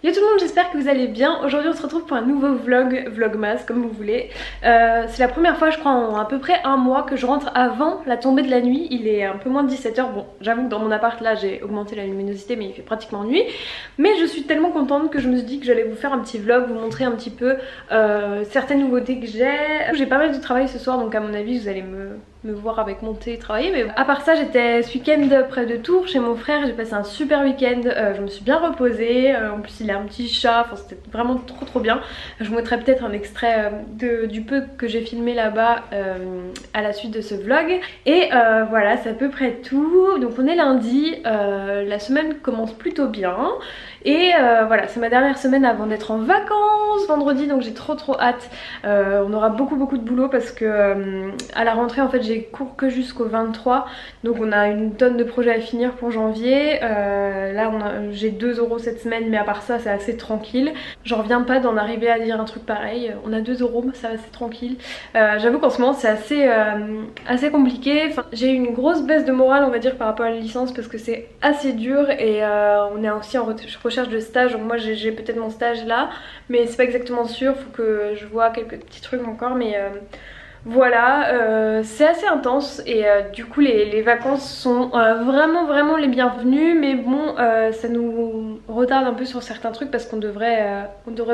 Yo tout le monde, j'espère que vous allez bien. Aujourd'hui on se retrouve pour un nouveau vlog, vlogmas comme vous voulez. C'est la première fois je crois en à peu près un mois que je rentre avant la tombée de la nuit. Il est un peu moins de 17 h. Bon, j'avoue que dans mon appart là j'ai augmenté la luminosité mais il fait pratiquement nuit. Mais je suis tellement contente que je me suis dit que j'allais vous faire un petit vlog, vous montrer un petit peu certaines nouveautés que j'ai. J'ai pas mal de travail ce soir donc à mon avis vous allez me voir avec mon thé travailler, mais à part ça j'étais ce week-end près de Tours chez mon frère, j'ai passé un super week-end, je me suis bien reposée, en plus il a un petit chat, enfin c'était vraiment trop bien. Je vous mettrai peut-être un extrait du peu que j'ai filmé là-bas à la suite de ce vlog. Et voilà, c'est à peu près tout. Donc on est lundi, la semaine commence plutôt bien. Et voilà, c'est ma dernière semaine avant d'être en vacances vendredi, donc j'ai trop hâte. On aura beaucoup de boulot parce que à la rentrée en fait j'ai cours que jusqu'au 23, donc on a une tonne de projets à finir pour janvier. Là j'ai 2 € cette semaine, mais à part ça c'est assez tranquille. J'en reviens pas d'en arriver à dire un truc pareil. On a 2 €, ça va, c'est tranquille. J'avoue qu'en ce moment c'est assez compliqué. Enfin, j'ai eu une grosse baisse de morale on va dire par rapport à la licence parce que c'est assez dur et on est aussi en recherche de stage, donc moi j'ai peut-être mon stage là mais c'est pas exactement sûr, faut que je vois quelques petits trucs encore, mais voilà, c'est assez intense et du coup les vacances sont vraiment les bienvenues, mais bon ça nous retarde un peu sur certains trucs parce qu'on devrait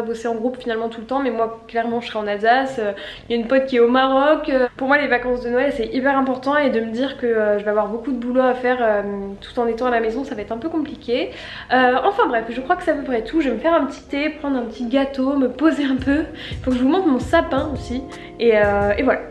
bosser en groupe finalement tout le temps, mais moi clairement je serai en Alsace, il y a une pote qui est au Maroc. Pour moi les vacances de Noël c'est hyper important et de me dire que je vais avoir beaucoup de boulot à faire tout en étant à la maison ça va être un peu compliqué. Enfin bref, je crois que c'est à peu près tout. Je vais me faire un petit thé, prendre un petit gâteau, me poser un peu, il faut que je vous montre mon sapin aussi et voilà.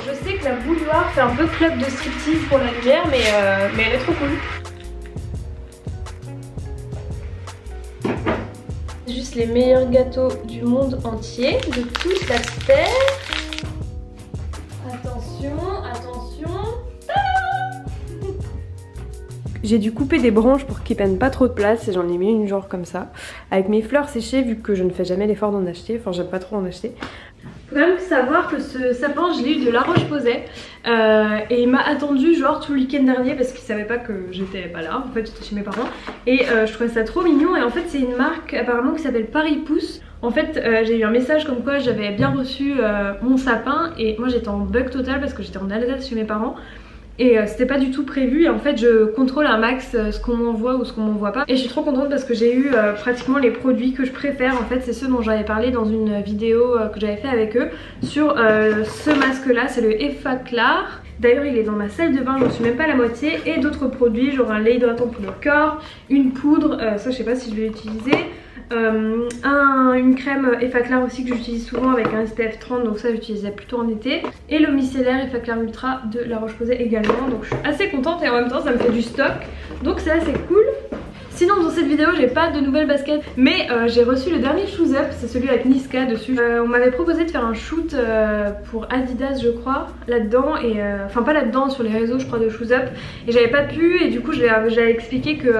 Je sais que la bouilloire fait un peu club de striptease pour la lumière, mais elle est trop cool. Juste les meilleurs gâteaux du monde entier, de toute la terre. Attention. J'ai dû couper des branches pour qu'ils prennent pas trop de place et j'en ai mis une genre comme ça. Avec mes fleurs séchées, vu que je ne fais jamais l'effort d'en acheter, enfin j'aime pas trop en acheter. Faut quand même savoir que ce sapin je l'ai eu de La Roche-Posay et il m'a attendu genre tout le week-end dernier parce qu'il savait pas que j'étais pas là, en fait j'étais chez mes parents. Et je trouvais ça trop mignon et en fait c'est une marque apparemment qui s'appelle Paris Pousse. En fait j'ai eu un message comme quoi j'avais bien reçu mon sapin et moi j'étais en bug total parce que j'étais en Alsace chez mes parents. Et c'était pas du tout prévu et en fait je contrôle un max ce qu'on m'envoie ou ce qu'on m'envoie pas. Et je suis trop contente parce que j'ai eu pratiquement les produits que je préfère. En fait c'est ceux dont j'avais parlé dans une vidéo que j'avais fait avec eux sur ce masque là, c'est le Effaclar. D'ailleurs il est dans ma salle de bain, j'en suis même pas à la moitié. Et d'autres produits genre un lait hydratant pour le corps, une poudre, ça je sais pas si je vais l'utiliser. Une crème Effaclar aussi que j'utilise souvent avec un SPF 30, donc ça j'utilisais plutôt en été. Et le micellaire Effaclar Ultra de La Roche-Posay également, donc je suis assez contente et en même temps ça me fait du stock, donc c'est assez cool. Sinon dans cette vidéo j'ai pas de nouvelles baskets, mais j'ai reçu le dernier Shoes Up, c'est celui avec Niska dessus. On m'avait proposé de faire un shoot pour Adidas je crois, là-dedans, et enfin pas là-dedans, sur les réseaux je crois de Shoes Up, et j'avais pas pu, et du coup j'avais expliqué que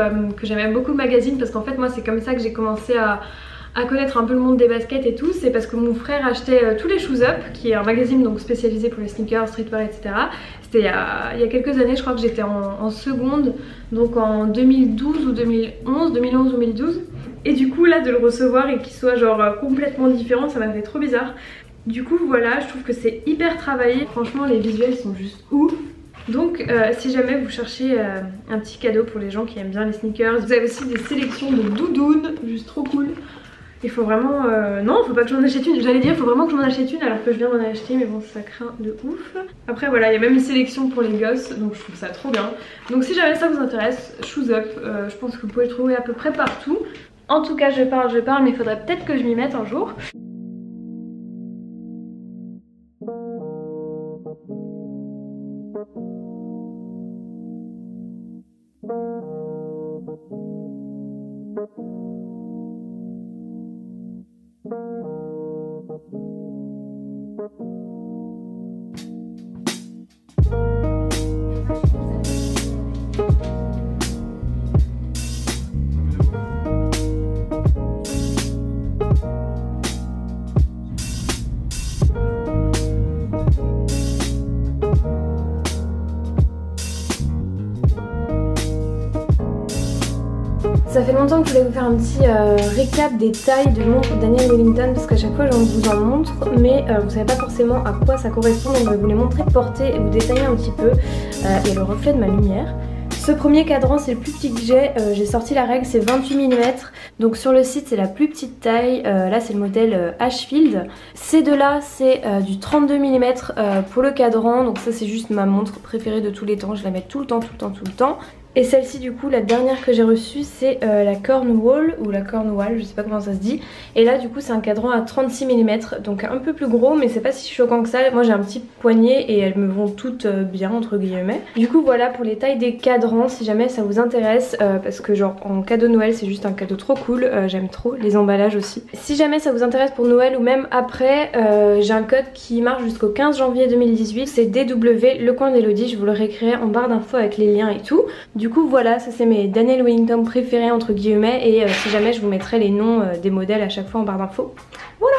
j'aimais beaucoup le magazine parce qu'en fait moi c'est comme ça que j'ai commencé à connaître un peu le monde des baskets et tout. C'est parce que mon frère achetait tous les Shoes Up, qui est un magazine donc spécialisé pour les sneakers, streetwear, etc. C'était il y a quelques années, je crois que j'étais en seconde, donc en 2012 ou 2011, 2011 ou 2012. Et du coup là de le recevoir et qu'il soit genre complètement différent, ça m'a fait trop bizarre. Du coup voilà, je trouve que c'est hyper travaillé. Franchement les visuels sont juste ouf. Donc si jamais vous cherchez un petit cadeau pour les gens qui aiment bien les sneakers, vous avez aussi des sélections de doudounes, juste trop cool. Il faut vraiment... non, faut pas que j'en achète une. J'allais dire, faut vraiment que j'en achète une alors que je viens d'en acheter, mais bon, ça craint de ouf. Après, voilà, il y a même une sélection pour les gosses, donc je trouve ça trop bien. Donc si jamais ça vous intéresse, Shoes Up, je pense que vous pouvez le trouver à peu près partout. En tout cas, je parle, mais il faudrait peut-être que je m'y mette un jour. Ça fait longtemps que je voulais vous faire un petit récap des tailles de montres Daniel Wellington parce qu'à chaque fois j'en vous en montre mais vous savez pas forcément à quoi ça correspond, donc je vais vous les montrer portées et vous détailler un petit peu et le reflet de ma lumière. Ce premier cadran c'est le plus petit que j'ai sorti la règle, c'est 28 mm, donc sur le site c'est la plus petite taille, là c'est le modèle Ashfield. Ces deux là c'est du 32 mm pour le cadran, donc ça c'est juste ma montre préférée de tous les temps, je la mets tout le temps. Et celle-ci du coup, la dernière que j'ai reçue c'est la Cornwall ou la Cornwall, je sais pas comment ça se dit. Et là du coup c'est un cadran à 36 mm, donc un peu plus gros mais c'est pas si choquant que ça. Moi j'ai un petit poignet et elles me vont toutes bien entre guillemets. Du coup voilà pour les tailles des cadrans si jamais ça vous intéresse, parce que genre en cadeau de Noël c'est juste un cadeau trop cool, j'aime trop les emballages aussi. Si jamais ça vous intéresse pour Noël ou même après, j'ai un code qui marche jusqu'au 15 janvier 2018, c'est DW, le coin d'Elodie, je vous le réécrirai en barre d'infos avec les liens et tout. Du coup voilà, ça c'est mes Daniel Wellington préférés entre guillemets et si jamais je vous mettrai les noms des modèles à chaque fois en barre d'infos. Voilà.